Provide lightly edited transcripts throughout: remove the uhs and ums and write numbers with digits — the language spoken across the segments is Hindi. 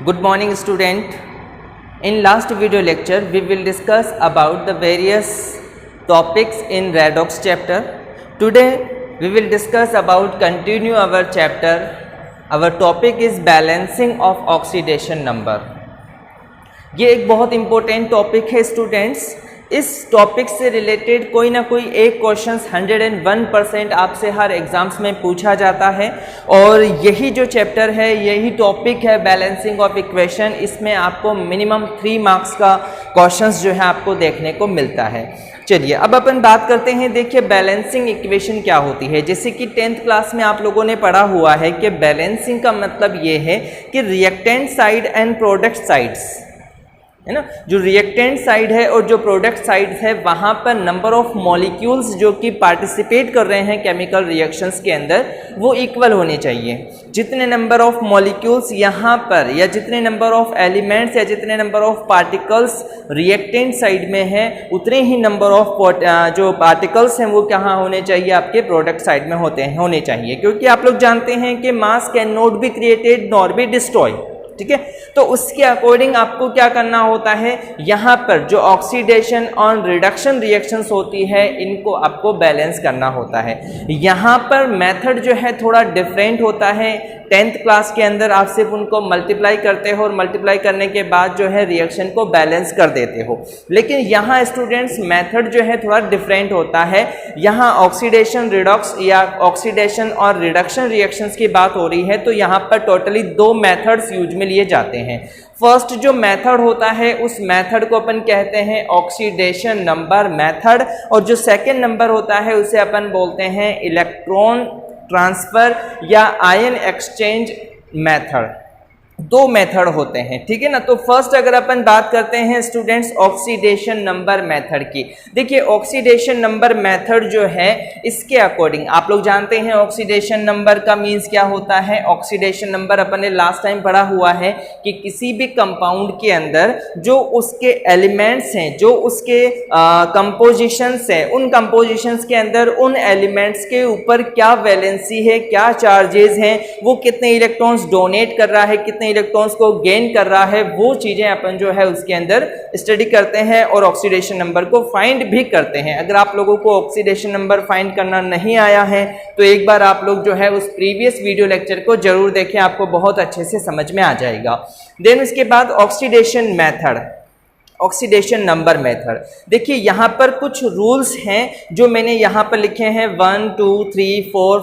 Good morning student. In last video lecture we will discuss about the various topics in redox chapter. Today we will discuss about continue our chapter. Our topic is balancing of oxidation number. ये एक बहुत इम्पोर्टेंट टॉपिक है स्टूडेंट्स. इस टॉपिक से रिलेटेड कोई ना कोई एक क्वेश्चन 101% आपसे हर एग्जाम्स में पूछा जाता है और यही जो चैप्टर है, यही टॉपिक है बैलेंसिंग ऑफ इक्वेशन. इसमें आपको मिनिमम 3 मार्क्स का क्वेश्चंस जो है आपको देखने को मिलता है. चलिए अब अपन बात करते हैं. देखिए बैलेंसिंग इक्वेशन क्या होती है. जैसे कि 10th क्लास में आप लोगों ने पढ़ा हुआ है कि बैलेंसिंग का मतलब ये है कि reactant side and product sides है ना. जो रिएक्टेंट साइड है और जो प्रोडक्ट साइड है वहाँ पर नंबर ऑफ मॉलिक्यूल्स जो कि पार्टिसिपेट कर रहे हैं केमिकल रिएक्शंस के अंदर वो इक्वल होने चाहिए. जितने नंबर ऑफ मॉलिक्यूल्स यहाँ पर या जितने नंबर ऑफ एलिमेंट्स या जितने number of particles reactant side में है उतने ही नंबर ऑफ जो पार्टिकल्स हैं वो कहाँ होने चाहिए, आपके प्रोडक्ट साइड में होने चाहिए. क्योंकि आप लोग जानते हैं कि मास can not be created nor be destroy. ठीक है, तो उसके अकॉर्डिंग आपको क्या करना होता है, यहाँ पर जो ऑक्सीडेशन और रिडक्शन रिएक्शंस होती है इनको आपको बैलेंस करना होता है. यहाँ पर मेथड जो है थोड़ा डिफरेंट होता है. 10th क्लास के अंदर आप सिर्फ उनको मल्टीप्लाई करते हो और मल्टीप्लाई करने के बाद जो है रिएक्शन को बैलेंस कर देते हो. लेकिन यहाँ स्टूडेंट्स मेथड जो है थोड़ा डिफरेंट होता है. यहाँ ऑक्सीडेशन रिडॉक्स या ऑक्सीडेशन और रिडक्शन रिएक्शंस की बात हो रही है तो यहाँ पर टोटली 2 मेथड्स यूज में लिए जाते हैं. फर्स्ट जो मेथड होता है उस मेथड को अपन कहते हैं ऑक्सीडेशन नंबर मेथड और जो सेकंड नंबर होता है उसे अपन बोलते हैं इलेक्ट्रॉन ट्रांसफर या आयन एक्सचेंज मेथड. 2 मेथड होते हैं. ठीक है ना. तो फर्स्ट अगर अपन बात करते हैं स्टूडेंट्स ऑक्सीडेशन नंबर मेथड की. देखिए ऑक्सीडेशन नंबर मेथड जो है इसके अकॉर्डिंग आप लोग जानते हैं ऑक्सीडेशन नंबर का मीन्स क्या होता है. ऑक्सीडेशन नंबर अपन ने लास्ट टाइम पढ़ा हुआ है कि किसी भी कंपाउंड के अंदर जो उसके एलिमेंट्स हैं, जो उसके कंपोजिशंस हैं, उन कंपोजिशंस के अंदर उन एलिमेंट्स के ऊपर क्या वैलेंसी है, क्या चार्जेस हैं, वो कितने इलेक्ट्रॉन्स डोनेट कर रहा है, कितने इलेक्ट्रॉन्स को गेन कर रहा है, वो चीजें अपन जो है उसके अंदर स्टडी करते हैं और ऑक्सीडेशन नंबर को फाइंड भी करते हैं. अगर आप लोगों को ऑक्सीडेशन नंबर फाइंड करना नहीं आया है तो एक बार आप लोग जो है उस प्रीवियस वीडियो लेक्चर को जरूर देखें, आपको बहुत अच्छे से समझ में आ जाएगा. देन उसके बाद oxidation method, oxidation number method. देखिए यहाँ पर कुछ रूल्स हैं जो मैंने यहाँ पर लिखे हैं 1 2 3 4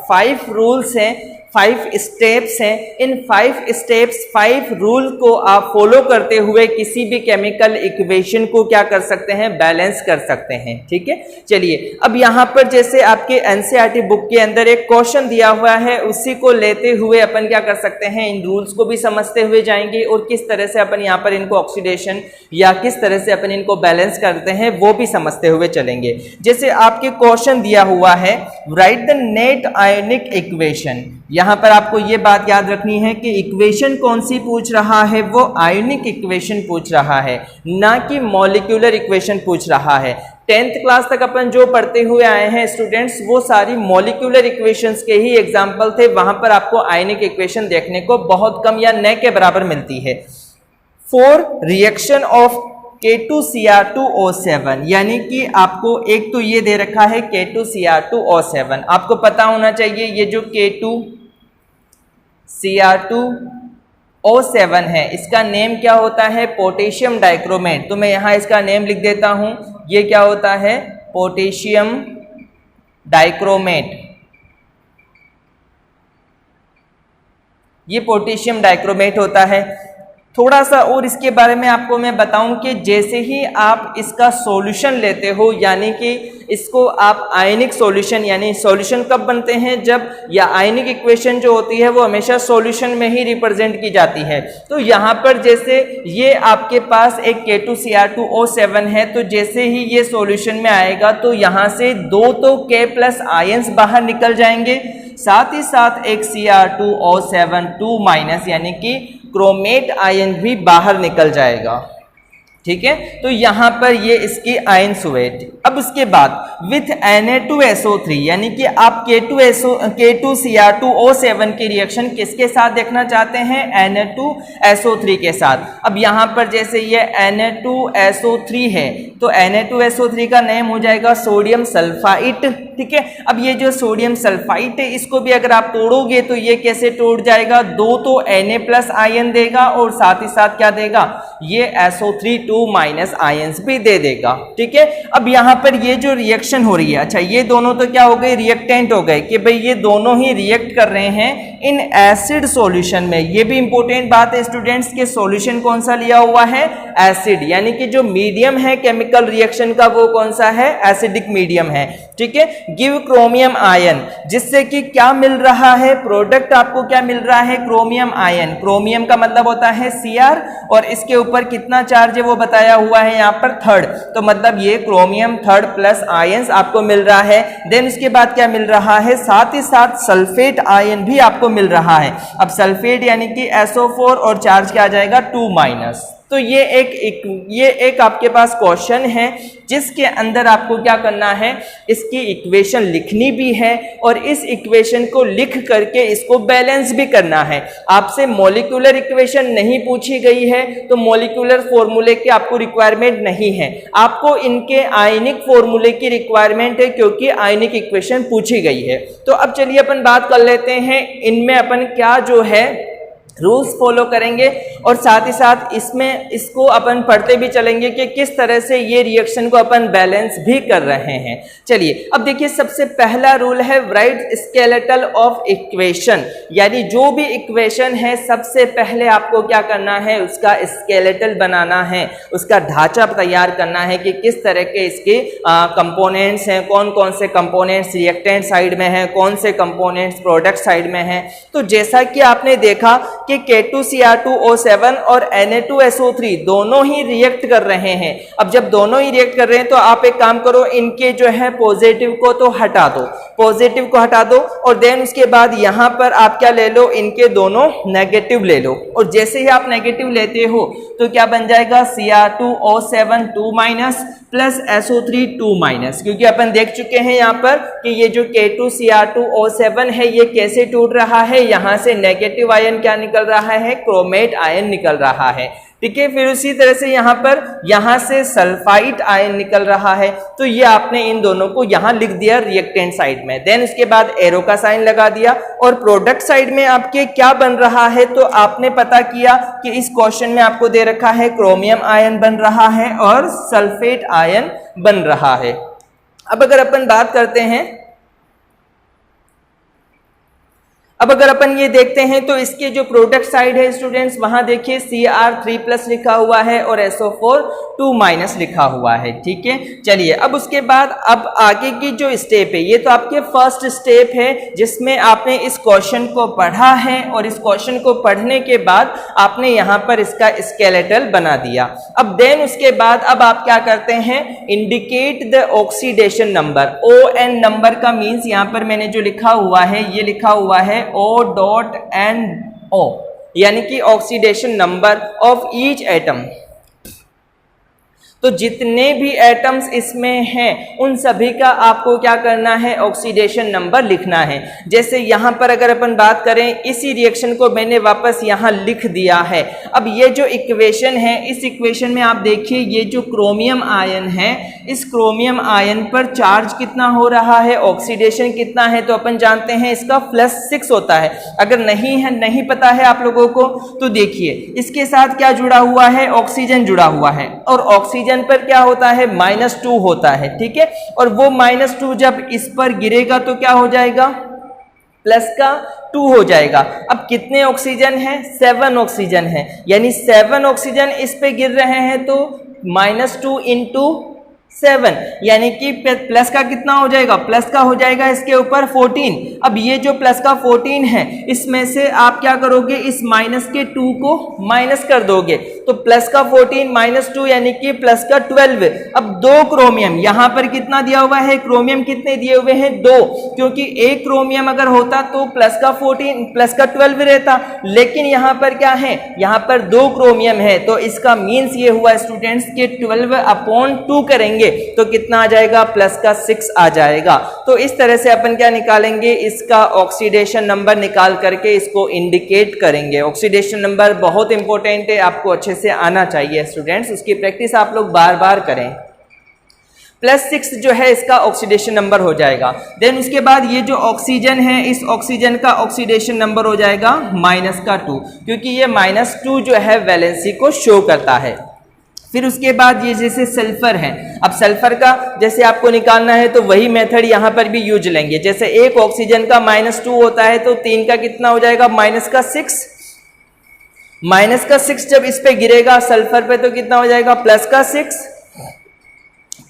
5 रूल्स हैं, 5 स्टेप्स हैं. इन 5 स्टेप्स 5 रूल को आप फॉलो करते हुए किसी भी केमिकल इक्वेशन को क्या कर सकते हैं, बैलेंस कर सकते हैं. ठीक है, चलिए अब यहाँ पर जैसे आपके एनसीईआरटी बुक के अंदर एक क्वेश्चन दिया हुआ है उसी को लेते हुए अपन क्या कर सकते हैं, इन रूल्स को भी समझते हुए जाएंगे और किस तरह से अपन यहाँ पर इनको ऑक्सीडेशन या किस तरह से अपन इनको बैलेंस करते हैं वो भी समझते हुए चलेंगे. जैसे आपके क्वेश्चन दिया हुआ है right the net ionic equation. यहाँ पर आपको ये बात याद रखनी है कि इक्वेशन कौन सी पूछ रहा है, वो आयनिक इक्वेशन पूछ रहा है, ना कि मॉलिक्यूलर इक्वेशन पूछ रहा है. 10th क्लास तक अपन जो पढ़ते हुए आए हैं स्टूडेंट्स वो सारी मॉलिक्यूलर इक्वेशंस के ही एग्जाम्पल थे. वहां पर आपको आयनिक इक्वेशन देखने को बहुत कम या न के बराबर मिलती है. फॉर रिएक्शन ऑफ K2Cr2O7 यानी कि आपको एक तो ये दे रखा है K2Cr2O7. आपको पता होना चाहिए ये जो K2Cr2O7 है इसका नेम क्या होता है, पोटेशियम डाइक्रोमेट. तो मैं यहाँ इसका नेम लिख देता हूँ. ये क्या होता है, पोटेशियम डाइक्रोमेट. ये पोटेशियम डाइक्रोमेट होता है. थोड़ा सा और इसके बारे में आपको मैं बताऊं कि जैसे ही आप इसका सॉल्यूशन लेते हो यानी कि इसको आप आयनिक सॉल्यूशन, यानी सॉल्यूशन कब बनते हैं, जब या आयनिक इक्वेशन जो होती है वो हमेशा सॉल्यूशन में ही रिप्रेजेंट की जाती है. तो यहाँ पर जैसे ये आपके पास एक K2Cr2O7 है तो जैसे ही ये सॉल्यूशन में आएगा तो यहाँ से 2 तो K+ आयंस बाहर निकल जाएंगे, साथ ही साथ एक Cr2O7 2- यानी कि क्रोमेट आयन भी बाहर निकल जाएगा. ठीक है। तो यहाँ पर ये इसकी आयन्स हुए। अब उसके बाद विथ Na2SO3 यानी कि आप K2Cr2O7 की रिएक्शन किसके साथ देखना चाहते हैं, Na2SO3 के साथ। अब यहाँ पर जैसे ये Na2SO3 है तो Na2SO3 का नेम हो जाएगा सोडियम सल्फाइड, ठीक है। अब ये जो सोडियम सल्फाइड है इसको भी अगर आप तोड़ोगे तो ये कैसे टूट जाएगा, 2 तो Na+ आयन देगा और साथ ही साथ क्या देगा, ये SO3 2- आयन्स भी दे देगा, ठीक है। अब यहाँ पर ये जो रिएक्शन हो रही है, अच्छा ये दोनों तो क्या हो गए, रिएक्टेंट हो गए कि भाई ये दोनों ही रिएक्ट कर रहे हैं इन एसिड सॉल्यूशन में। ये भी इंपॉर्टेंट बात है स्टूडेंट्स के सॉल्यूशन कौन सा लिया हुआ है, एसिड, यानी कि जो मीडियम है केमिकल रिएक्शन का वो कौन सा है, एसिडिक मीडियम है, ठीक है। गिव क्रोमियम आयन, जिससे कि क्या मिल रहा है, प्रोडक्ट आपको क्या मिल रहा है, क्रोमियम आयन। क्रोमियम का मतलब होता है Cr और इसके ऊपर कितना चार्ज है वो बताया हुआ है यहाँ पर 3rd, तो मतलब ये क्रोमियम 3rd+ आयन्स आपको मिल रहा है। देन उसके बाद क्या मिल रहा है, साथ ही साथ सल्फेट आयन भी आपको मिल रहा है। अब सल्फेट यानी कि SO4 और चार्ज क्या आ जाएगा 2-। तो ये एक आपके पास क्वेश्चन है जिसके अंदर आपको क्या करना है, इसकी इक्वेशन लिखनी भी है और इस इक्वेशन को लिख करके इसको बैलेंस भी करना है। आपसे मॉलिक्यूलर इक्वेशन नहीं पूछी गई है तो मॉलिक्यूलर फॉर्मूले की आपको रिक्वायरमेंट नहीं है, आपको इनके आयनिक फॉर्मूले की रिक्वायरमेंट है क्योंकि आयनिक इक्वेशन पूछी गई है। तो अब चलिए अपन बात कर लेते हैं इनमें अपन क्या जो है रूल्स फॉलो करेंगे और साथ ही साथ इसमें इसको अपन पढ़ते भी चलेंगे कि किस तरह से ये रिएक्शन को अपन बैलेंस भी कर रहे हैं। चलिए अब देखिए, सबसे पहला रूल है राइट स्केलेटल ऑफ इक्वेशन, यानी जो भी इक्वेशन है सबसे पहले आपको क्या करना है, उसका स्केलेटल बनाना है, उसका ढांचा तैयार करना है कि किस तरह के इसके कंपोनेंट्स हैं, कौन कौन से कंपोनेंट्स रिएक्टेंट साइड में हैं, कौन से कंपोनेंट्स प्रोडक्ट साइड में हैं। तो जैसा कि आपने देखा कि K2Cr2O7 और Na2SO3 दोनों ही रिएक्ट कर रहे हैं। अब जब दोनों ही रिएक्ट कर रहे हैं तो आप एक काम करो, इनके जो है पॉजिटिव को तो हटा दो, पॉजिटिव को हटा दो और देन उसके बाद यहाँ पर आप क्या ले लो, इनके दोनों नेगेटिव ले लो और जैसे ही आप नेगेटिव लेते हो तो क्या बन जाएगा, Cr2O7 2- प्लस SO3 2-, क्योंकि अपन देख चुके हैं यहाँ पर कि ये जो K2Cr2O7 है ये कैसे टूट रहा है, यहाँ से नेगेटिव आयन क्या निकल रहा है, क्रोमेट आयन निकल रहा है, ठीक है। फिर उसी तरह से यहाँ से सल्फाइड आयन निकल रहा है, तो ये आपने इन दोनों को यहाँ लिख दिया रिएक्टेंट साइड में। देन उसके बाद एरो का साइन लगा दिया और प्रोडक्ट साइड में आपके क्या बन रहा है, तो आपने पता किया कि इस क्वेश्चन में आपको दे रखा है क्रोमियम आयन बन रहा है और सल्फेट आयन बन रहा है। अब अगर अपन बात करते हैं, अब अगर अपन ये देखते हैं तो इसके जो प्रोडक्ट साइड है स्टूडेंट्स, वहां देखिए Cr3+ लिखा हुआ है और SO4 2- लिखा हुआ है, ठीक है। चलिए अब उसके बाद अब आगे की जो स्टेप है, ये तो आपके फर्स्ट स्टेप है जिसमें आपने इस क्वेश्चन को पढ़ा है और इस क्वेश्चन को पढ़ने के बाद आपने यहाँ पर इसका स्केलेटल बना दिया। अब देन उसके बाद अब आप क्या करते हैं, indicate the oxidation number. ON number का मीन्स यहाँ पर मैंने जो लिखा हुआ है, ये लिखा हुआ है O.NO, यानी कि oxidation number of each atom. तो जितने भी एटम्स इसमें हैं उन सभी का आपको क्या करना है, ऑक्सीडेशन नंबर लिखना है। जैसे यहाँ पर अगर अपन बात करें, इसी रिएक्शन को मैंने वापस यहाँ लिख दिया है। अब ये जो इक्वेशन है, इस इक्वेशन में आप देखिए ये जो क्रोमियम आयन है, इस क्रोमियम आयन पर चार्ज कितना हो रहा है, ऑक्सीडेशन कितना है, तो अपन जानते हैं इसका +6 होता है। अगर नहीं पता है आप लोगों को तो देखिए इसके साथ क्या जुड़ा हुआ है, ऑक्सीजन जुड़ा हुआ है और ऑक्सीजन पर क्या होता है, -2 होता है, ठीक है। और वो -2 जब इस पर गिरेगा तो क्या हो जाएगा, +2 हो जाएगा। अब कितने ऑक्सीजन है, 7 ऑक्सीजन है, यानी 7 ऑक्सीजन इस पे गिर रहे हैं तो -2 × 7, यानी कि प्लस का कितना हो जाएगा, प्लस का हो जाएगा इसके ऊपर 14। अब ये जो प्लस का 14 है इसमें से आप क्या करोगे, इस माइनस के 2 को माइनस कर दोगे, तो प्लस का 14 माइनस 2 यानी कि प्लस का 12। अब 2 क्रोमियम, यहां पर कितना दिया हुआ है, क्रोमियम कितने दिए हुए हैं, 2, क्योंकि एक क्रोमियम अगर होता तो प्लस का 14 प्लस का 12 रहता, लेकिन यहां पर क्या है, यहां पर 2 क्रोमियम है, तो इसका मीन्स ये हुआ स्टूडेंट्स कि 12/2 करेंगे तो कितना आ जाएगा, प्लस का 6 आ जाएगा। तो इस तरह से अपन क्या निकालेंगे, इसका ऑक्सीडेशन नंबर निकाल करके इसको इंडिकेट करेंगे। ऑक्सीडेशन नंबर बहुत इंपॉर्टेंट है, आपको अच्छे से आना चाहिए स्टूडेंट्स, उसकी प्रैक्टिस आप लोग बार बार करें। +6 जो है इसका ऑक्सीडेशन नंबर हो जाएगा। देन उसके बाद ये जो ऑक्सीजन है, इस ऑक्सीजन का ऑक्सीडेशन नंबर हो जाएगा -2, क्योंकि ये -2 जो है वैलेंसी को शो करता है। फिर उसके बाद ये जैसे सल्फर है, अब सल्फर का जैसे आपको निकालना है तो वही मेथड यहाँ पर भी यूज लेंगे। जैसे एक ऑक्सीजन का -2 होता है तो 3 का कितना हो जाएगा, -6। -6 जब इस पे गिरेगा सल्फर पे तो कितना हो जाएगा, +6।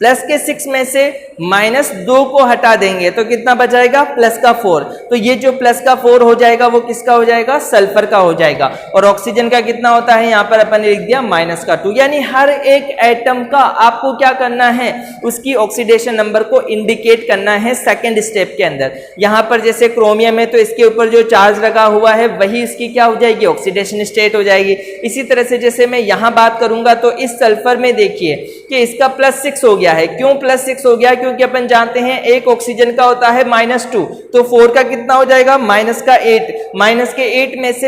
प्लस के 6 में से -2 को हटा देंगे तो कितना बचाएगा, +4। तो ये जो +4 हो जाएगा वो किसका हो जाएगा, सल्फर का हो जाएगा। और ऑक्सीजन का कितना होता है, यहाँ पर अपन ने लिख दिया -2। यानी हर एक एटम का आपको क्या करना है, उसकी ऑक्सीडेशन नंबर को इंडिकेट करना है सेकेंड स्टेप के अंदर। यहाँ पर जैसे क्रोमियम है तो इसके ऊपर जो चार्ज लगा हुआ है वही इसकी क्या हो जाएगी, ऑक्सीडेशन स्टेट हो जाएगी। इसी तरह से जैसे मैं यहाँ बात करूंगा तो इस सल्फर में देखिए कि इसका +6 हो गया है। क्यों +6 हो गया, क्योंकि अपन जानते हैं एक ऑक्सीजन का होता है -2, तो 4 का कितना हो जाएगा, -8। -8 में से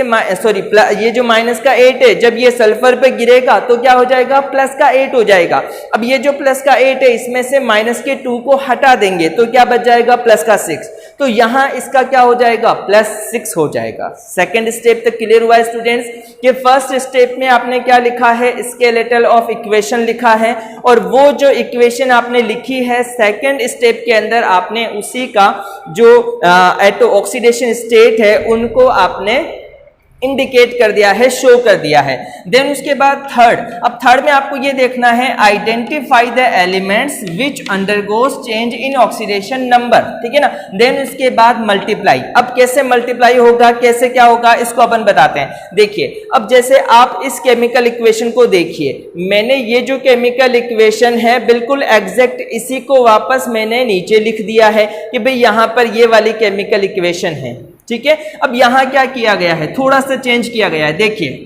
ये जो -8 है जब ये सल्फर पे गिरेगा तो क्या हो जाएगा, +8 हो जाएगा। अब ये जो +8 है इसमें से -2 को हटा देंगे तो क्या बच जाएगा, +6। तो यहां इसका क्या हो जाएगा, +6 हो जाएगा। सेकेंड स्टेप तक क्लियर हुआ है स्टूडेंट्स। कि फर्स्ट स्टेप में आपने क्या लिखा है, स्केलेटल ऑफ इक्वेशन लिखा है, और वो जो इक्वेशन आपने लिखी है सेकेंड स्टेप के अंदर आपने उसी का जो ऑक्सीडेशन स्टेट है उनको आपने इंडिकेट कर दिया है, शो कर दिया है। देन उसके बाद थर्ड, अब थर्ड में आपको ये देखना है, identify the elements which undergoes change in oxidation number, ठीक है ना। देन उसके बाद मल्टीप्लाई। अब कैसे मल्टीप्लाई होगा, कैसे क्या होगा, इसको अपन बताते हैं। देखिए अब जैसे आप इस केमिकल इक्वेशन को देखिए, मैंने ये जो केमिकल इक्वेशन है बिल्कुल एग्जैक्ट इसी को वापस मैंने नीचे लिख दिया है कि भाई यहां पर ये वाली केमिकल इक्वेशन है, ठीक है। अब यहां क्या किया गया है, थोड़ा सा चेंज किया गया है। देखिए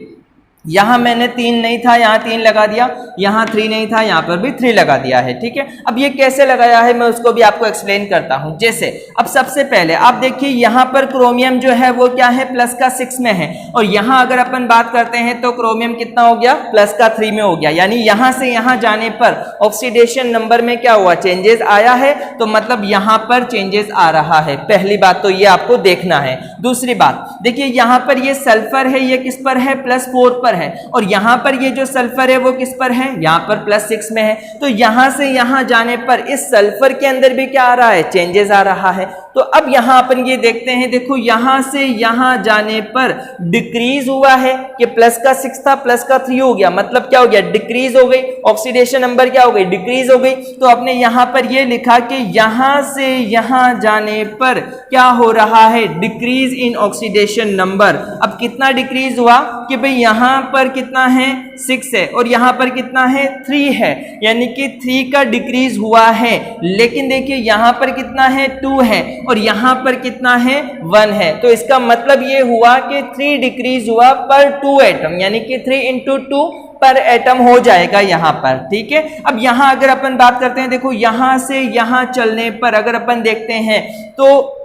यहां मैंने 3 नहीं था, यहां 3 लगा दिया, यहां 3 नहीं था, यहां पर भी 3 लगा दिया है, ठीक है। अब ये कैसे लगाया है मैं उसको भी आपको एक्सप्लेन करता हूं। जैसे अब सबसे पहले आप देखिए यहां पर क्रोमियम जो है वो क्या है, +6 में है, और यहां अगर अपन बात करते हैं तो क्रोमियम कितना हो गया, +3 में हो गया। यानी यहां से यहां जाने पर ऑक्सीडेशन नंबर में क्या हुआ, चेंजेस आया है, तो मतलब यहां पर चेंजेस आ रहा है। पहली बात तो ये आपको देखना है। दूसरी बात देखिए यहां पर ये सल्फर है, ये किस पर है, +4 पर है, और यहां पर ये जो सल्फर है वो किस पर है, यहां पर +6 में है। तो यहां से यहां जाने पर इस सल्फर के अंदर भी क्या आ रहा है, चेंजेस आ रहा है। तो अब यहां अपन ये देखते हैं, देखो यहां से यहां जाने पर डिक्रीज हुआ है कि +6 था, +3 हो गया, मतलब क्या हो गया, डिक्रीज हो गई, ऑक्सीडेशन नंबर क्या हो गई, डिक्रीज हो गई। तो आपने यहां पर ये लिखा कि यहां से यहां जाने पर क्या हो रहा है, डिक्रीज इन ऑक्सीडेशन नंबर। अब कितना डिक्रीज हुआ कि भाई यहां पर कितना है, 6 है, और यहां पर कितना है, 3 है, यानी कि 3 का डिक्रीज हुआ है। लेकिन देखिए यहां पर कितना है, 2 है, और यहां पर कितना है, 1 है। तो इसका मतलब ये हुआ कि 3 डिक्रीज हुआ पर 2 एटम, यानी कि 3 × 2 पर एटम हो जाएगा यहां पर, ठीक है। अब यहां अगर अपन बात करते हैं, देखो यहां से यहां चलने पर अगर अपन देखते हैं तो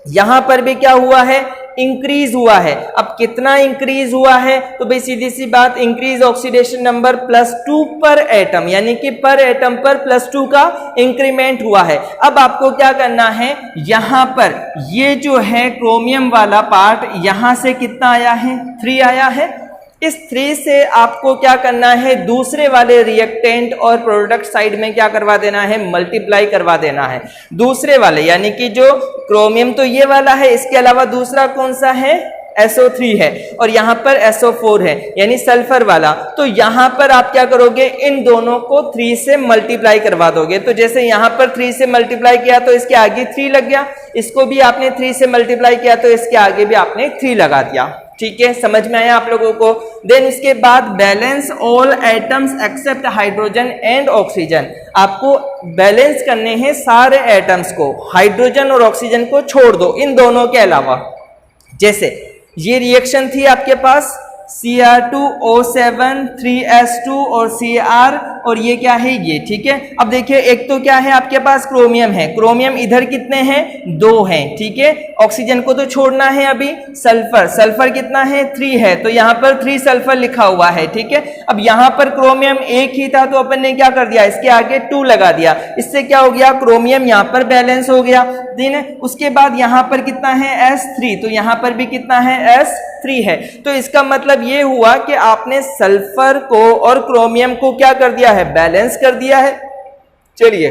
यहां पर भी क्या हुआ है, इंक्रीज हुआ है। अब कितना इंक्रीज हुआ है, तो भाई सीधी सी बात, इंक्रीज ऑक्सीडेशन नंबर +2 पर एटम, यानी कि पर एटम पर +2 का इंक्रीमेंट हुआ है। अब आपको क्या करना है, यहां पर ये जो है क्रोमियम वाला पार्ट यहां से कितना आया है, 3 आया है। इस 3 से आपको क्या करना है, दूसरे वाले रिएक्टेंट और प्रोडक्ट साइड में क्या करवा देना है, मल्टीप्लाई करवा देना है। दूसरे वाले यानी कि जो क्रोमियम तो ये वाला है, इसके अलावा दूसरा कौन सा है, SO3 है और यहाँ पर SO4 है यानी सल्फर वाला। तो यहाँ पर आप क्या करोगे, इन दोनों को 3 से मल्टीप्लाई करवा दोगे। तो जैसे यहाँ पर 3 से मल्टीप्लाई किया तो इसके आगे 3 लग गया, इसको भी आपने 3 से मल्टीप्लाई किया तो इसके आगे भी आपने 3 लगा दिया। ठीक है, समझ में आया आप लोगों को। देन इसके बाद balance all atoms except hydrogen and oxygen. आपको बैलेंस करने हैं सारे एटम्स को, हाइड्रोजन और ऑक्सीजन को छोड़ दो इन दोनों के अलावा। जैसे ये रिएक्शन थी आपके पास Cr2O7 3s2 और Cr, और ये क्या है ये, ठीक है। अब देखिए एक तो क्या है आपके पास क्रोमियम है, क्रोमियम इधर कितने हैं 2 हैं, ठीक है। ऑक्सीजन को तो छोड़ना है अभी, सल्फर, सल्फर कितना है 3 है, तो यहाँ पर 3 सल्फर लिखा हुआ है, ठीक है। अब यहाँ पर क्रोमियम एक ही था तो अपन ने क्या कर दिया, इसके आगे 2 लगा दिया, इससे क्या हो गया क्रोमियम यहाँ पर बैलेंस हो गया। दिन उसके बाद यहाँ पर कितना है S3, तो यहाँ पर भी कितना है S3 है। तो इसका मतलब ये हुआ कि आपने सल्फर को और क्रोमियम को क्या कर दिया है, बैलेंस कर दिया है। चलिए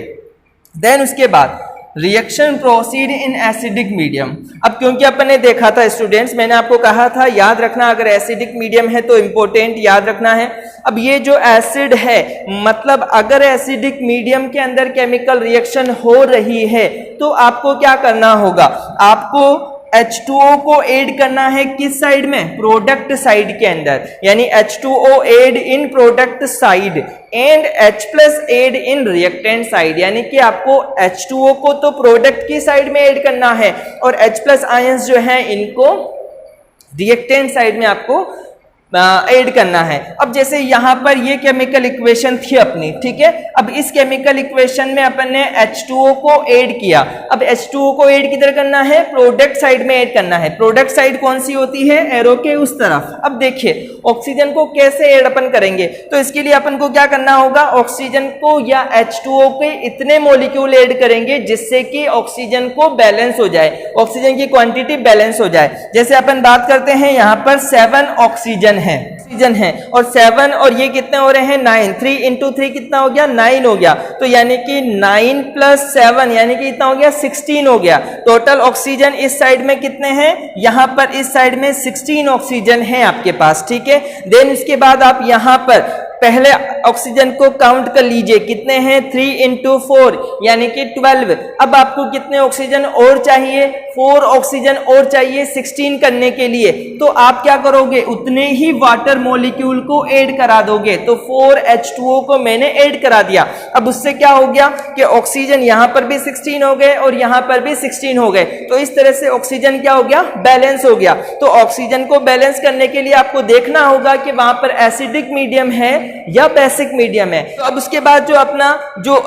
देन उसके बाद reaction proceed in acidic medium. अब क्योंकि अपन ने देखा था स्टूडेंट्स, मैंने आपको कहा था याद रखना अगर एसिडिक मीडियम है तो इंपॉर्टेंट याद रखना है। अब ये जो एसिड है, मतलब अगर एसिडिक मीडियम के अंदर केमिकल रिएक्शन हो रही है तो आपको क्या करना होगा, आपको H2O को ऐड करना है किस साइड में, प्रोडक्ट साइड के अंदर, यानी H2O add in product side and H+ add in reactant side, यानी कि आपको H2O को तो प्रोडक्ट की साइड में ऐड करना है और H+ आयंस जो है इनको रिएक्टेंट साइड में आपको ऐड करना है। अब जैसे यहाँ पर ये केमिकल इक्वेशन थी अपनी, ठीक है। अब इस केमिकल इक्वेशन में अपन ने H2O को ऐड किया। अब H2O को ऐड किधर करना है, प्रोडक्ट साइड में ऐड करना है। प्रोडक्ट साइड कौन सी होती है, एरो के उस तरफ। अब देखिए ऑक्सीजन को कैसे ऐड अपन करेंगे, तो इसके लिए अपन को क्या करना होगा, ऑक्सीजन को या H2O के इतने मॉलिक्यूल ऐड करेंगे जिससे कि ऑक्सीजन को बैलेंस हो जाए, ऑक्सीजन की क्वांटिटी बैलेंस हो जाए। जैसे अपन बात करते हैं यहाँ पर 7 ऑक्सीजन है और 7 और ये कितने हो रहे हैं 9, 3 into 3 कितना हो गया 9 हो गया। तो यानी कि 9 + 7 यानी कि कितना हो गया 16 हो गया। टोटल ऑक्सीजन इस साइड में कितने हैं, यहाँ पर इस साइड में 16 ऑक्सीजन है आपके पास, ठीक है। देन इसके बाद आप यहाँ पर पहले ऑक्सीजन को काउंट कर लीजिए, कितने हैं 3 into 4 यानी कि 12। अब आपको कितने ऑक्सीजन और चाहिए, 4 ऑक्सीजन और चाहिए 16 करने के लिए। तो आप क्या करोगे, उतने ही वाटर मॉलिक्यूल को ऐड करा दोगे। तो 4H2O को मैंने ऐड करा दिया। अब उससे क्या हो गया कि ऑक्सीजन यहाँ पर भी 16 हो गए और यहाँ पर भी 16 हो गए। तो इस तरह से ऑक्सीजन क्या हो गया, बैलेंस हो गया। तो ऑक्सीजन को बैलेंस करने के लिए आपको देखना होगा कि वहां पर एसिडिक मीडियम है या बेसिक मीडियम है। तो अब उसके बाद जो अपना जो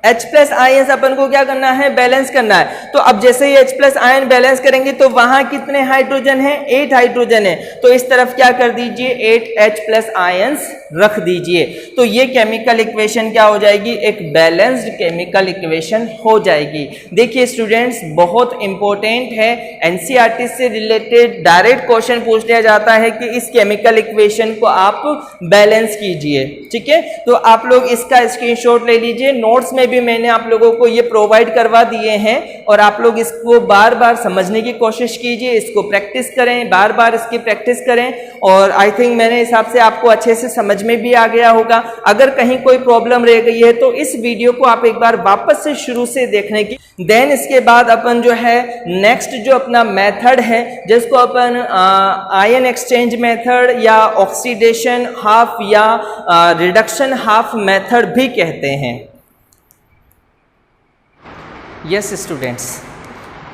H+ आयंस अपन को क्या करना है, बैलेंस करना है। तो अब जैसे ही H+ आयन बैलेंस करेंगे तो वहां कितने हाइड्रोजन है, 8 हाइड्रोजन है। तो इस तरफ क्या कर दीजिए, 8H+ आयंस रख दीजिए। तो ये केमिकल इक्वेशन क्या हो जाएगी, एक बैलेंस्ड केमिकल इक्वेशन हो जाएगी। देखिए स्टूडेंट्स बहुत इंपॉर्टेंट है, एनसीईआरटी से रिलेटेड डायरेक्ट क्वेश्चन पूछ लिया जाता है कि इस केमिकल इक्वेशन को आप बैलेंस कीजिए, ठीक है। तो आप लोग इसका स्क्रीनशॉट ले लीजिए, नोट्स में भी मैंने आप लोगों को ये प्रोवाइड करवा दिए हैं और आप लोग इसको बार बार समझने की कोशिश कीजिए, इसको प्रैक्टिस करें, बार बार इसकी प्रैक्टिस करें और आई थिंक मेरे हिसाब से आपको अच्छे से समझ में भी आ गया होगा। अगर कहीं कोई प्रॉब्लम रह गई है तो इस वीडियो को आप एक बार वापस से शुरू से देखने की। देन इसके बाद अपन जो है नेक्स्ट जो अपना मेथड है जिसको अपन आयन एक्सचेंज मेथड या ऑक्सीडेशन हाफ या रिडक्शन हाफ मेथड भी कहते हैं। यस स्टूडेंट्स,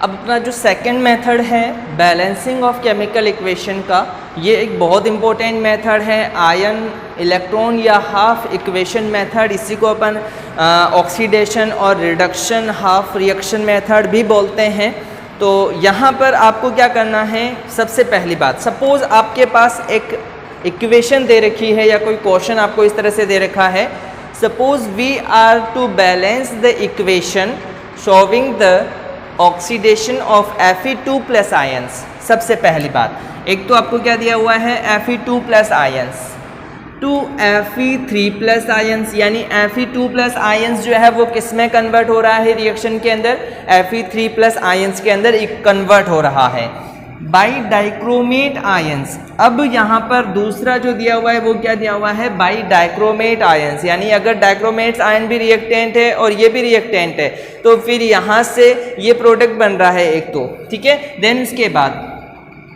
अब अपना जो सेकंड मेथड है बैलेंसिंग ऑफ केमिकल इक्वेशन का, ये एक बहुत इंपॉर्टेंट मेथड है, आयन इलेक्ट्रॉन या हाफ इक्वेशन मेथड। इसी को अपन ऑक्सीडेशन और रिडक्शन हाफ रिएक्शन मेथड भी बोलते हैं। तो यहाँ पर आपको क्या करना है, सबसे पहली बात, सपोज आपके पास एक इक्वेशन दे रखी है या कोई क्वेश्चन आपको इस तरह से दे रखा है, suppose we are to balance the equation showing the oxidation of Fe2+ ions. सबसे पहली बात, एक तो आपको क्या दिया हुआ है Fe2+ ions to Fe3+ ions, यानी Fe2+ आयंस जो है वो किस में कन्वर्ट हो रहा है रिएक्शन के अंदर, Fe3+ आयंस के अंदर कन्वर्ट हो रहा है। By dichromate ions. अब यहाँ पर दूसरा जो दिया हुआ है वो क्या दिया हुआ है, बाई डाइक्रोमेट आयंस, यानी अगर डाइक्रोमेट आयन भी रिएक्टेंट है और ये भी रिएक्टेंट है तो फिर यहाँ से ये प्रोडक्ट बन रहा है एक तो, ठीक है। देन उसके बाद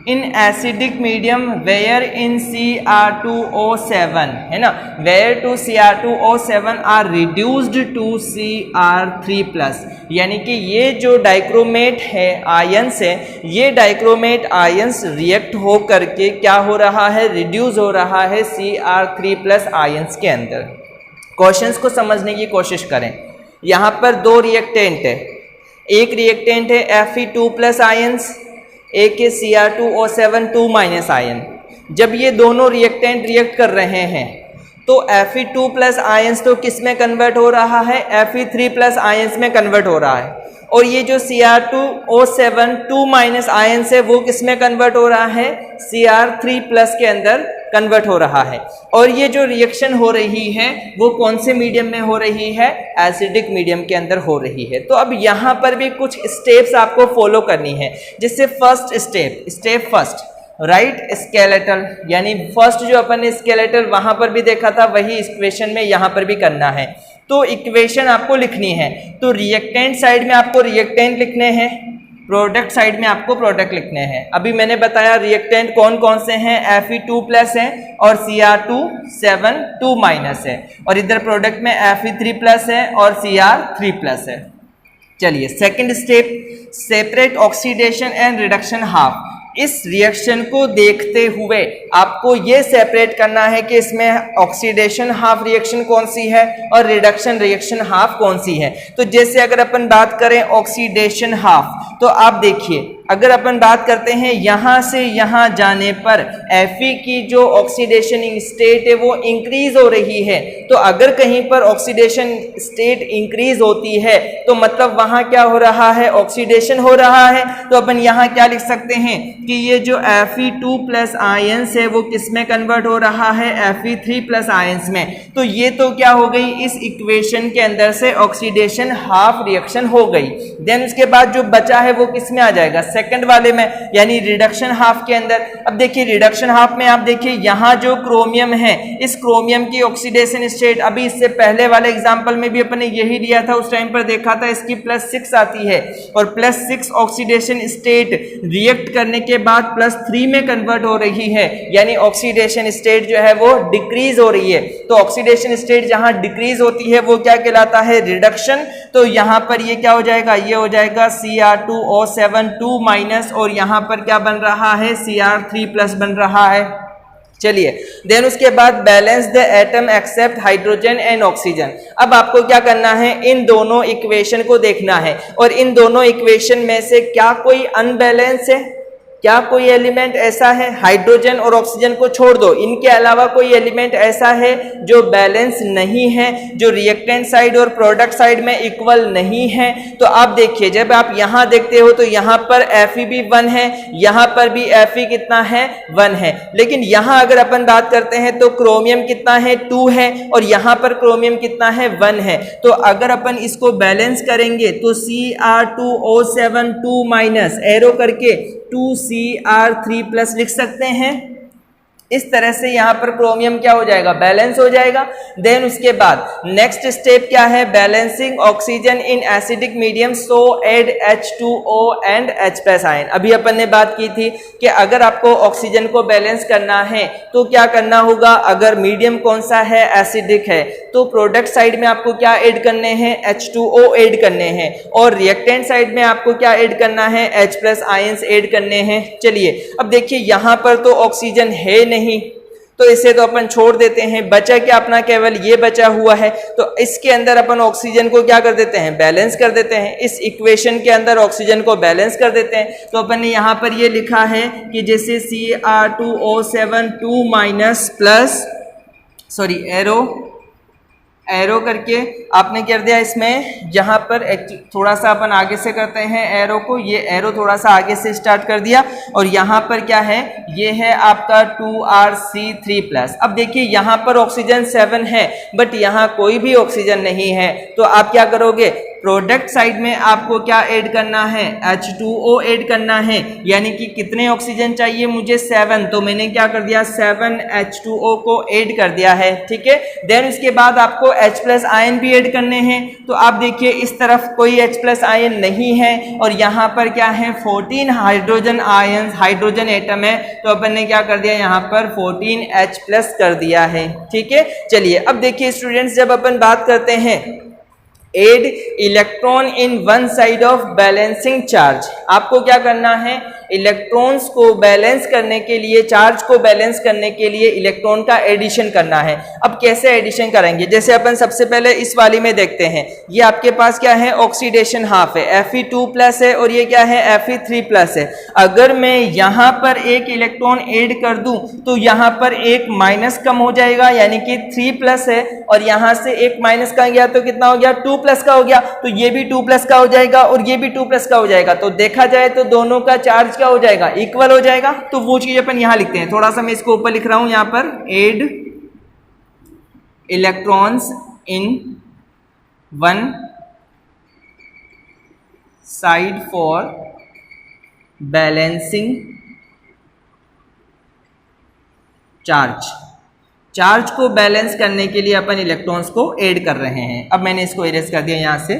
in acidic medium where in Cr2O7, है ना, where two Cr2O7 are reduced to Cr3+, यानी कि ये जो डाइक्रोमेट है आयंस है, ये डाइक्रोमेट आयंस रिएक्ट हो करके क्या हो रहा है, रिड्यूस हो रहा है Cr3+ आयंस के अंदर। क्वेश्चंस को समझने की कोशिश करें। यहाँ पर दो रिएक्टेंट है, एक रिएक्टेंट है Fe2+ आयंस, एक है Cr2O7 2- आयन। जब ये दोनों रिएक्टेंट रिएक्ट कर रहे हैं तो Fe2+ आयंस तो किस में कन्वर्ट हो रहा है, Fe3+ आयंस में कन्वर्ट हो रहा है, और ये जो Cr2O7 2- आयंस है वो किस में कन्वर्ट हो रहा है, Cr3+ के अंदर कन्वर्ट हो रहा है। और ये जो रिएक्शन हो रही है वो कौन से मीडियम में हो रही है, एसिडिक मीडियम के अंदर हो रही है। तो अब यहाँ पर भी कुछ स्टेप्स आपको फॉलो करनी है। जैसे first step first right skeletal, यानी फर्स्ट जो अपन ने स्केलेटल वहां पर भी देखा था वही इक्वेशन में यहाँ पर भी करना है। तो इक्वेशन आपको लिखनी है, तो रिएक्टेंट साइड में आपको रिएक्टेंट लिखने हैं, प्रोडक्ट साइड में आपको प्रोडक्ट लिखने हैं। अभी मैंने बताया रिएक्टेंट कौन कौन से हैं, Fe2+ है और Cr2O7 2- है, और इधर प्रोडक्ट में Fe3+ है और Cr3+ है। चलिए second step, separate oxidation and reduction half. इस रिएक्शन को देखते हुए आपको ये सेपरेट करना है कि इसमें ऑक्सीडेशन हाफ रिएक्शन कौन सी है और रिडक्शन रिएक्शन हाफ कौन सी है। तो जैसे अगर अपन बात करें ऑक्सीडेशन हाफ, तो आप देखिए अगर अपन बात करते हैं यहाँ से यहाँ जाने पर Fe की जो ऑक्सीडेशन स्टेट है वो इंक्रीज हो रही है। तो अगर कहीं पर ऑक्सीडेशन स्टेट इंक्रीज होती है तो मतलब वहाँ क्या हो रहा है, ऑक्सीडेशन हो रहा है। तो अपन यहाँ क्या लिख सकते हैं कि ये जो Fe2+ आयंस है वो किस में कन्वर्ट हो रहा है, Fe3+ आयंस में। तो ये तो क्या हो गई, इस इक्वेशन के अंदर से ऑक्सीडेशन हाफ रिएक्शन हो गई। देन उसके बाद जो बचा है वो किस में आ जाएगा, सेकंड वाले में, यानी रिडक्शन हाफ के अंदर। अब देखिए रिडक्शन हाफ में आप देखिए यहाँ जो क्रोमियम है, इस क्रोमियम की ऑक्सीडेशन स्टेट, अभी इससे पहले वाले एग्जांपल में भी अपने यही लिया था, उस टाइम पर देखा था इसकी +6 आती है, और +6 ऑक्सीडेशन स्टेट रिएक्ट करने के बाद +3 में कन्वर्ट हो रही है, यानी ऑक्सीडेशन स्टेट जो है वो डिक्रीज हो रही है। तो ऑक्सीडेशन स्टेट जहां डिक्रीज होती है वो क्या कहलाता है, रिडक्शन। तो यहां पर ये क्या हो जाएगा, ये हो जाएगा Cr2O7 2- और यहां पर क्या बन रहा है, Cr3+ बन रहा है। चलिए देन उसके बाद balance the atom except hydrogen and oxygen. अब आपको क्या करना है, इन दोनों इक्वेशन को देखना है, और इन दोनों इक्वेशन में से क्या कोई अनबैलेंस है, क्या कोई एलिमेंट ऐसा है, हाइड्रोजन और ऑक्सीजन को छोड़ दो, इनके अलावा कोई एलिमेंट ऐसा है जो बैलेंस नहीं है, जो रिएक्टेंट साइड और प्रोडक्ट साइड में इक्वल नहीं है। तो आप देखिए जब आप यहां देखते हो तो यहां पर Fe भी 1 है, यहां पर भी Fe कितना है, 1 है, लेकिन यहां अगर अपन बात करते हैं तो क्रोमियम कितना है, 2 है, और यहां पर क्रोमियम कितना है, 1 है। तो अगर अपन इसको बैलेंस करेंगे तो Cr2O7 2- एरो करके 2Cr3+ लिख सकते हैं। इस तरह से यहां पर क्रोमियम क्या हो जाएगा, बैलेंस हो जाएगा। देन उसके बाद नेक्स्ट स्टेप क्या है, balancing oxygen in acidic medium, so add H2O and H+ ion. अभी अपन ने बात की थी कि अगर आपको ऑक्सीजन को बैलेंस करना है तो क्या करना होगा, अगर मीडियम कौन सा है, एसिडिक है, तो प्रोडक्ट साइड में आपको क्या ऐड करने हैं, H2O ऐड करने हैं, और रिएक्टेंट साइड में आपको क्या ऐड करना है, H+ आयंस ऐड करने हैं। चलिए अब देखिए यहां पर तो ऑक्सीजन है नहीं, तो इसे तो अपन छोड़ देते हैं, बचा क्या अपना, केवल ये बचा हुआ है। तो इसके अंदर अपन ऑक्सीजन को क्या कर देते हैं, बैलेंस कर देते हैं। इस इक्वेशन के अंदर ऑक्सीजन को बैलेंस कर देते हैं। तो अपन ने यहाँ पर ये लिखा है कि जैसे Cr2O7 2- सॉरी एरो करके आपने कर दिया, इसमें यहाँ पर थोड़ा सा अपन आगे से करते हैं एरो को, ये एरो थोड़ा सा आगे से स्टार्ट कर दिया, और यहाँ पर क्या है, ये है आपका 2Rc3+। अब देखिए यहाँ पर ऑक्सीजन 7 है बट यहाँ कोई भी ऑक्सीजन नहीं है, तो आप क्या करोगे, प्रोडक्ट साइड में आपको क्या ऐड करना है, H2O ऐड करना है, यानी कि कितने ऑक्सीजन चाहिए मुझे 7, तो मैंने क्या कर दिया 7 H2O को ऐड कर दिया है, ठीक है। देन उसके बाद आपको H+ आयन भी ऐड करने हैं, तो आप देखिए इस तरफ कोई H+ आयन नहीं है और यहाँ पर क्या है 14 हाइड्रोजन आयन, हाइड्रोजन एटम है, तो अपन ने क्या कर दिया यहाँ पर 14H+ कर दिया है, ठीक है। चलिए अब देखिए स्टूडेंट्स, जब अपन बात करते हैं add electron in one side of balancing charge, आपको क्या करना है, इलेक्ट्रॉन्स को बैलेंस करने के लिए, चार्ज को बैलेंस करने के लिए इलेक्ट्रॉन का एडिशन करना है। अब कैसे एडिशन करेंगे, जैसे अपन सबसे पहले इस वाली में देखते हैं, ये आपके पास क्या है ऑक्सीडेशन हाफ है, Fe2+ है और ये क्या है Fe3+ है। अगर मैं यहाँ पर एक इलेक्ट्रॉन ऐड कर दूं तो यहाँ पर एक माइनस कम हो जाएगा, यानी कि 3+ है, और यहाँ से एक माइनस का गया तो कितना हो गया 2+ का हो गया, तो ये भी 2+ का हो जाएगा और ये भी 2+ का हो जाएगा। तो देखा जाए तो दोनों का चार्ज क्या हो जाएगा, इक्वल हो जाएगा। तो वो चीज अपन यहां लिखते हैं, थोड़ा सा मैं इसको ऊपर लिख रहा हूं, यहां पर add electrons in one side for balancing charge, charge को बैलेंस करने के लिए अपन इलेक्ट्रॉन्स को ऐड कर रहे हैं। अब मैंने इसको इरेज कर दिया यहां से।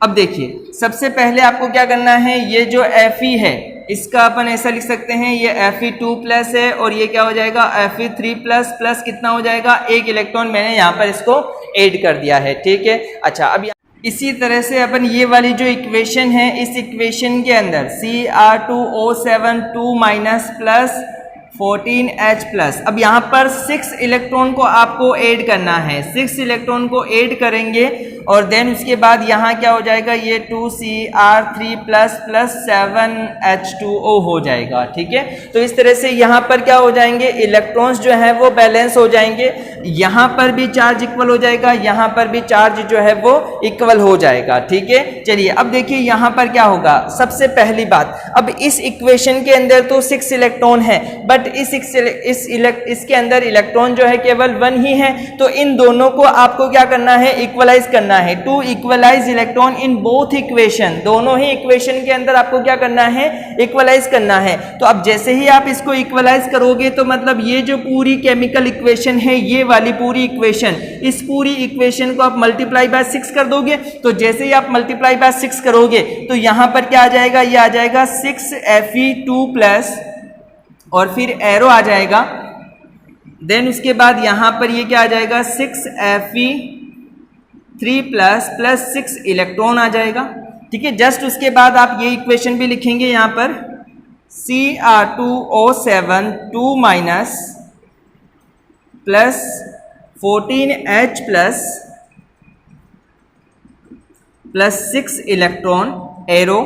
अब देखिए सबसे पहले आपको क्या करना है, ये जो Fe है इसका अपन ऐसा लिख सकते हैं, ये Fe2+ है और ये क्या हो जाएगा Fe3+ प्लस कितना हो जाएगा, एक इलेक्ट्रॉन मैंने यहाँ पर इसको ऐड कर दिया है, ठीक है। अच्छा, अब इसी तरह से अपन ये वाली जो इक्वेशन है, इस इक्वेशन के अंदर Cr2O7 2- प्लस 14H+, अब यहाँ पर 6 इलेक्ट्रॉन को आपको ऐड करना है, 6 इलेक्ट्रॉन को ऐड करेंगे और देन उसके बाद यहाँ क्या हो जाएगा, ये 2Cr3+ प्लस 7H2O हो जाएगा, ठीक है। तो इस तरह से यहाँ पर क्या हो जाएंगे, इलेक्ट्रॉन्स जो है वो बैलेंस हो जाएंगे, यहाँ पर भी चार्ज इक्वल हो जाएगा, यहाँ पर भी चार्ज जो है वो इक्वल हो जाएगा, ठीक है। चलिए अब देखिए यहाँ पर क्या होगा, सबसे पहली बात, अब इस इक्वेशन के अंदर तो 6 इलेक्ट्रॉन है, बट इसके अंदर इलेक्ट्रॉन जो है केवल 1 ही है, तो इन दोनों को आपको क्या करना है, इक्वलाइज करना है। To equalize electron in both equation, दोनों ही इक्वेशन के अंदर आपको क्या करना है, इक्वलाइज करना है। तो अब जैसे ही आप इसको इक्वलाइज करोगे तो मतलब ये जो पूरी केमिकल इक्वेशन है, ये वाली पूरी इक्वेशन, इस पूरी इक्वेशन को आप मल्टीप्लाई बाय 6 कर दोगे, तो जैसे ही आप मल्टीप्लाई बाय 6 करोगे तो यहां पर क्या आ जाएगा, ये आ जाएगा 6 Fe2+ और फिर एरो आ जाएगा, देन उसके बाद यहां पर ये क्या आ जाएगा 6 Fe3+ प्लस 6 इलेक्ट्रॉन आ जाएगा, ठीक है। जस्ट उसके बाद आप ये इक्वेशन भी लिखेंगे यहां पर Cr2O7 2- plus 14H+ plus 6 electron arrow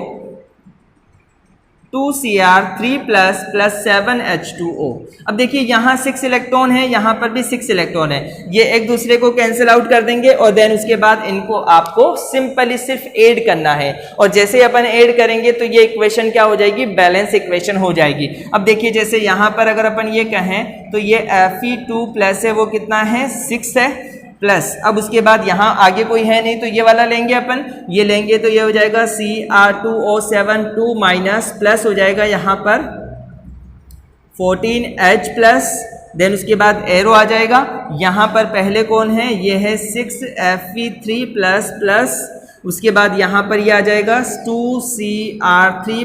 2Cr3+ plus 7H2O। अब देखिए यहाँ 6 इलेक्ट्रॉन है, यहाँ पर भी 6 इलेक्ट्रॉन है, ये एक दूसरे को कैंसिल आउट कर देंगे और देन उसके बाद इनको आपको सिंपली सिर्फ ऐड करना है, और जैसे ही अपन ऐड करेंगे तो ये इक्वेशन क्या हो जाएगी, बैलेंस इक्वेशन हो जाएगी। अब देखिए जैसे यहाँ पर अगर अपन ये कहें तो ये Fe2+ है वो कितना है 6 है प्लस, अब उसके बाद यहाँ आगे कोई है नहीं तो ये वाला लेंगे अपन, ये लेंगे तो ये हो जाएगा Cr2O7 2- प्लस हो जाएगा यहाँ पर 14H+, देन उसके बाद एरो आ जाएगा, यहाँ पर पहले कौन है, ये है 6 Fe3+ प्लस उसके बाद यहाँ पर ये आ जाएगा 2Cr3+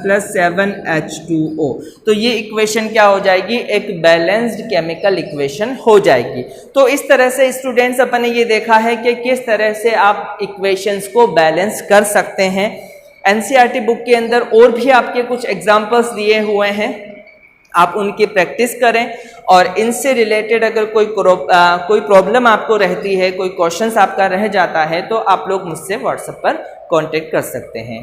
प्लस 7H2O। तो ये इक्वेशन क्या हो जाएगी, एक बैलेंस्ड केमिकल इक्वेशन हो जाएगी। तो इस तरह से स्टूडेंट्स अपन ने ये देखा है कि किस तरह से आप इक्वेशंस को बैलेंस कर सकते हैं। एनसीईआरटी बुक के अंदर और भी आपके कुछ एग्जाम्पल्स दिए हुए हैं, आप उनकी प्रैक्टिस करें, और इनसे रिलेटेड अगर कोई प्रॉब्लम आपको रहती है, कोई क्वेश्चंस आपका रह जाता है, तो आप लोग मुझसे व्हाट्सएप पर कांटेक्ट कर सकते हैं।